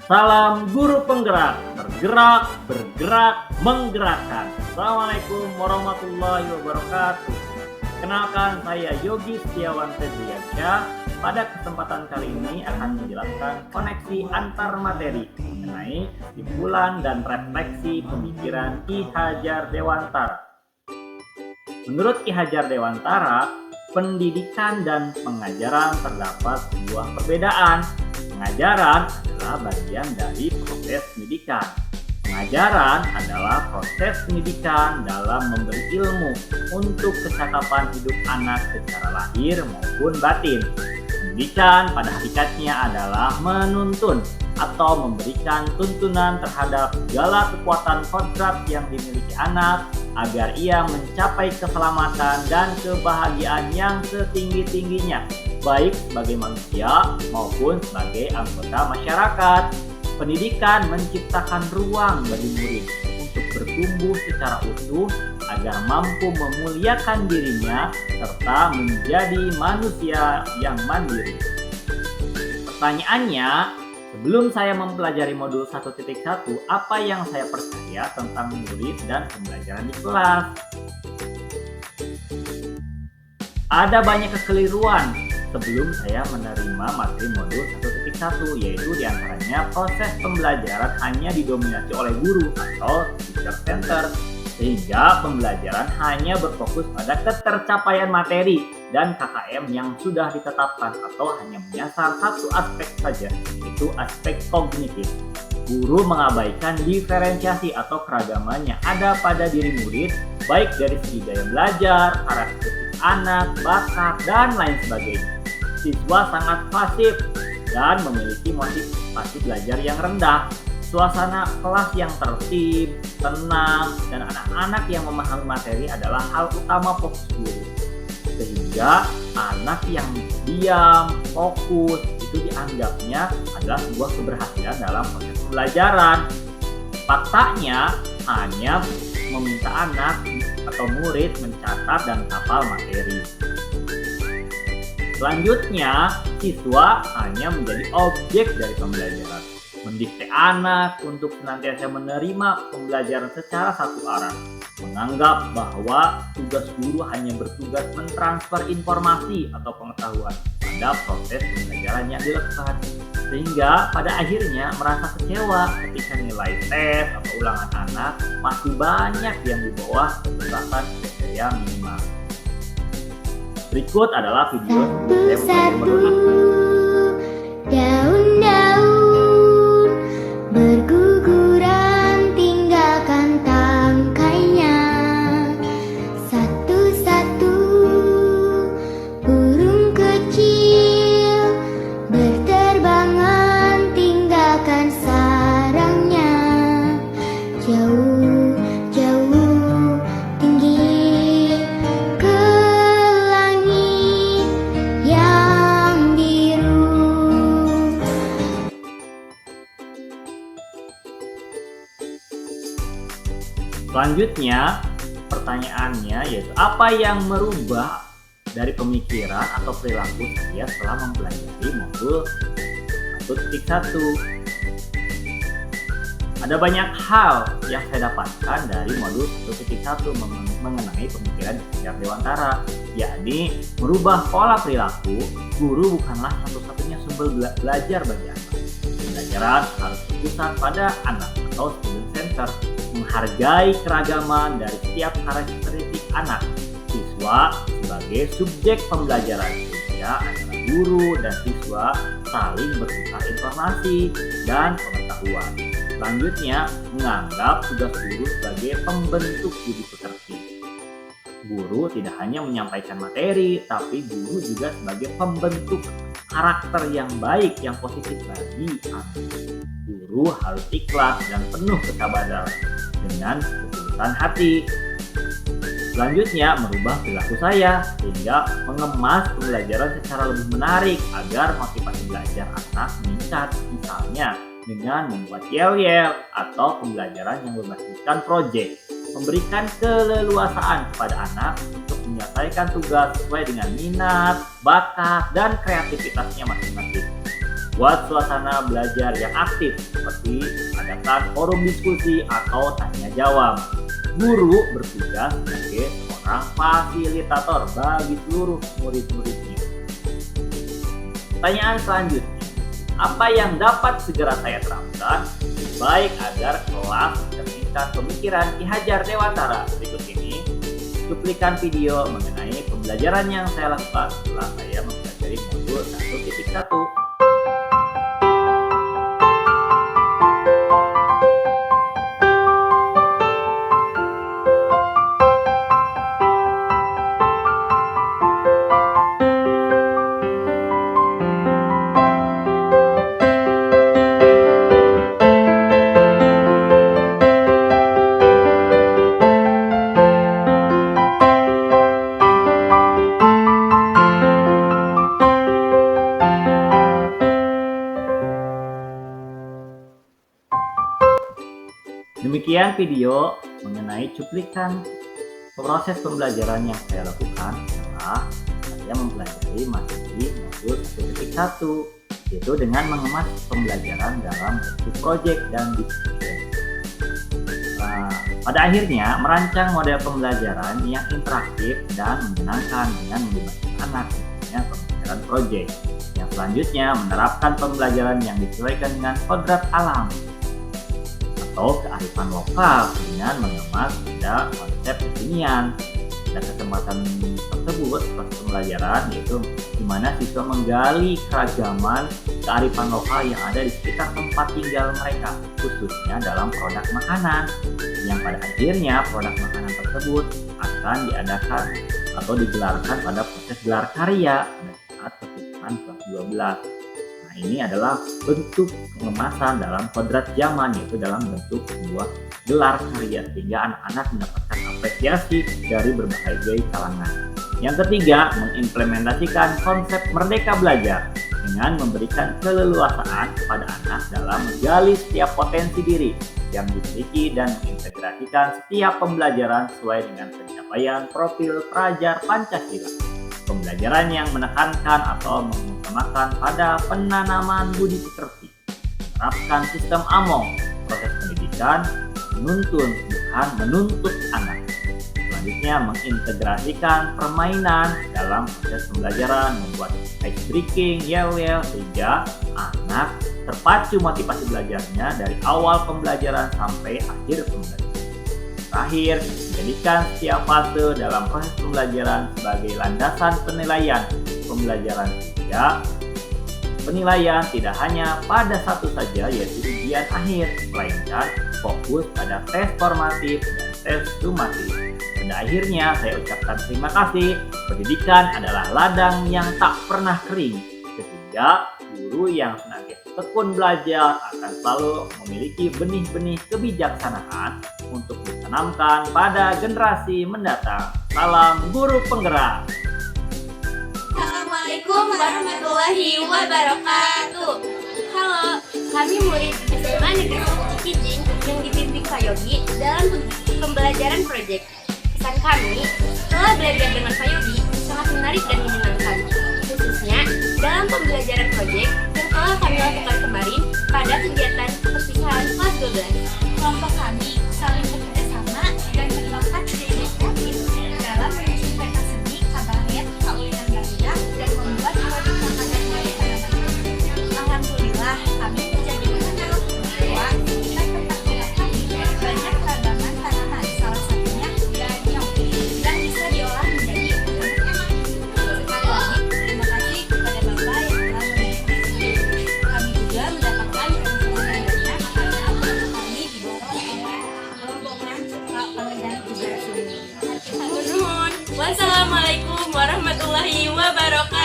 Salam guru penggerak, bergerak, bergerak, menggerakkan. Assalamualaikum warahmatullahi wabarakatuh. Kenalkan, saya Yogi Setiawan Febriansyah. Pada kesempatan kali ini akan menjelaskan koneksi antar materi mengenai kesimpulan dan refleksi pemikiran Ki Hajar Dewantara. Menurut Ki Hajar Dewantara, pendidikan dan pengajaran terdapat sebuah perbedaan. Pengajaran adalah bagian dari proses pendidikan. Pengajaran adalah proses pendidikan dalam memberi ilmu untuk kecakapan hidup anak secara lahir maupun batin. Pendidikan pada hakikatnya adalah menuntun atau memberikan tuntunan terhadap segala kekuatan kodrat yang dimiliki anak agar ia mencapai keselamatan dan kebahagiaan yang setinggi-tingginya, baik sebagai manusia maupun sebagai anggota masyarakat. Pendidikan menciptakan ruang bagi murid untuk bertumbuh secara utuh agar mampu memuliakan dirinya serta menjadi manusia yang mandiri. Pertanyaannya, sebelum saya mempelajari modul 1.1, apa yang saya percaya tentang murid dan pembelajaran di kelas? Ada banyak kekeliruan sebelum saya menerima materi modul 1.1, yaitu diantaranya proses pembelajaran hanya didominasi oleh guru atau teacher center, sehingga pembelajaran hanya berfokus pada ketercapaian materi dan KKM yang sudah ditetapkan atau hanya menyasar satu aspek saja, yaitu aspek kognitif. Guru mengabaikan diferensiasi atau keragaman yang ada pada diri murid, baik dari segi gaya belajar, karakteristik anak, bakat, dan lain sebagainya. Siswa sangat pasif dan memiliki motivasi belajar yang rendah. Suasana kelas yang tertib, tenang, dan anak-anak yang memahami materi adalah hal utama fokus guru. Sehingga anak yang diam, fokus, itu dianggapnya adalah sebuah keberhasilan dalam proses pembelajaran. Faktanya hanya meminta anak atau murid mencatat dan hafal materi. Selanjutnya, siswa hanya menjadi objek dari pembelajaran. Mendikte anak untuk senantiasa menerima pembelajaran secara satu arah. Menganggap bahwa tugas guru hanya bertugas mentransfer informasi atau pengetahuan pada proses pembelajaran yang dilakukan. Sehingga pada akhirnya merasa kecewa ketika nilai tes atau ulangan anak masih banyak yang di bawah berdasarkan kriteria minimal. Berikut adalah video sebelum saya memulai daun-daun berguguran tinggalkan tangkainya. Satu-satu burung kecil berterbangan tinggalkan sarangnya. Jauh, jauh, tinggi ke langit yang biru. Selanjutnya, pertanyaannya yaitu apa yang merubah dari pemikiran atau perilaku saya setelah mempelajari modul 1.1. Ada banyak hal yang saya dapatkan dari modul 1.1 mengenai pemikiran Ki Hajar Dewantara, yakni merubah pola perilaku. Guru bukanlah satu-satunya sumber belajar bagi anak. Pembelajaran harus berpusat pada anak atau student center, menghargai keragaman dari setiap karakteristik anak. Siswa sebagai subjek pembelajaran, sehingga antara guru dan siswa saling bertukar informasi dan pengetahuan. Selanjutnya, menganggap tugas guru sebagai pembentuk budi pekerti. Guru tidak hanya menyampaikan materi, tapi guru juga sebagai pembentuk karakter yang baik, yang positif bagi anak. Guru harus ikhlas dan penuh kesabaran dengan ketulusan hati. Selanjutnya, merubah perilaku saya sehingga mengemas pembelajaran secara lebih menarik agar motivasi belajar anak meningkat. Misalnya, dengan membuat yel-yel atau pembelajaran yang berbasiskan proyek, memberikan keleluasaan kepada anak untuk menyelesaikan tugas sesuai dengan minat, bakat, dan kreativitasnya masing-masing. buat suasana belajar yang aktif seperti adakan forum diskusi atau tanya jawab. Guru bertugas sebagai seorang fasilitator bagi seluruh murid-muridnya. Pertanyaan selanjutnya, apa yang dapat segera saya terapkan baik agar kelas mencerminkan pemikiran Ki Hajar Dewantara? Berikut ini cuplikan video mengenai pembelajaran yang saya lakukan setelah saya mempelajari modul 1.1. Demikian video mengenai cuplikan proses pembelajaran yang saya lakukan setelah saya mempelajari materi modul 1.1, yaitu dengan mengemas pembelajaran dalam bentuk proyek dan diskusi. Pada akhirnya merancang model pembelajaran yang interaktif dan menyenangkan dengan melibatkan anak, misalnya pembelajaran proyek. Yang selanjutnya menerapkan pembelajaran yang disesuaikan dengan kodrat alam atau kearifan lokal dengan mengemas pada konsep kekinian. Dan kesempatan tersebut proses pembelajaran yaitu di mana siswa menggali keragaman kearifan lokal yang ada di sekitar tempat tinggal mereka, khususnya dalam produk makanan, yang pada akhirnya produk makanan tersebut akan diadakan atau digelarkan pada proses gelar karya pada saat perpisahan kelas 12. Ini adalah bentuk pengemasan dalam kodrat zaman, yaitu dalam bentuk sebuah gelar karya sehingga anak-anak mendapatkan apresiasi dari berbagai kalangan. Yang ketiga, mengimplementasikan konsep merdeka belajar dengan memberikan keleluasaan kepada anak dalam menggali setiap potensi diri yang dimiliki dan mengintegrasikan setiap pembelajaran sesuai dengan pencapaian profil pelajar Pancasila. Pembelajaran yang menekankan atau mengutamakan pada penanaman budi pekerti, menerapkan sistem AMONG, proses pendidikan menuntun bukan menuntut anak. Selanjutnya mengintegrasikan permainan dalam proses pembelajaran, membuat ice breaking, yel-yel sehingga anak terpacu motivasi belajarnya dari awal pembelajaran sampai akhir pembelajaran. Terakhir, menjadikan setiap fase dalam proses pembelajaran sebagai landasan penilaian pembelajaran sehingga penilaian tidak hanya pada satu saja yaitu ujian akhir, melainkan fokus pada tes formatif dan tes sumatif. Pada akhirnya saya ucapkan terima kasih. Pendidikan adalah ladang yang tak pernah kering, sehingga guru yang senantiasa tekun belajar akan selalu memiliki benih-benih kebijaksanaan untuk ditanamkan pada generasi mendatang. Salam guru penggerak. Assalamualaikum warahmatullahi wabarakatuh. Halo, kami murid SMA Negeri 1 Cikijing yang dibimbing Pak Yogi dalam pembelajaran proyek. Pesan kami, setelah belajar dengan Pak Yogi, sangat menarik dan menyenangkan, khususnya dalam pembelajaran proyek yang telah kami lakukan kemarin pada kegiatan perpisahan kelas 12. Kelompok kami saling bekerja sama dan menerapkan ide-ide kreatif dalam menyusun peta seni, kabaret, kaulinan balia, dan membuat produk makanan dari tanaman. Alhamdulillah, kami menjadi mengenal bahwa sekitar tempat tinggal kami banyak keragaman tanaman, salah satunya ganyong yang bisa diolah menjadi enak-enak. Sekali lagi, terima kasih kepada Bapak yang telah memilih di sini. Kami juga mendapatkan keuntungan banyak karena produk kami didorong oleh kelompoknya Pak Pengendali juga. Wassalamualaikum warahmatullahi wabarakatuh.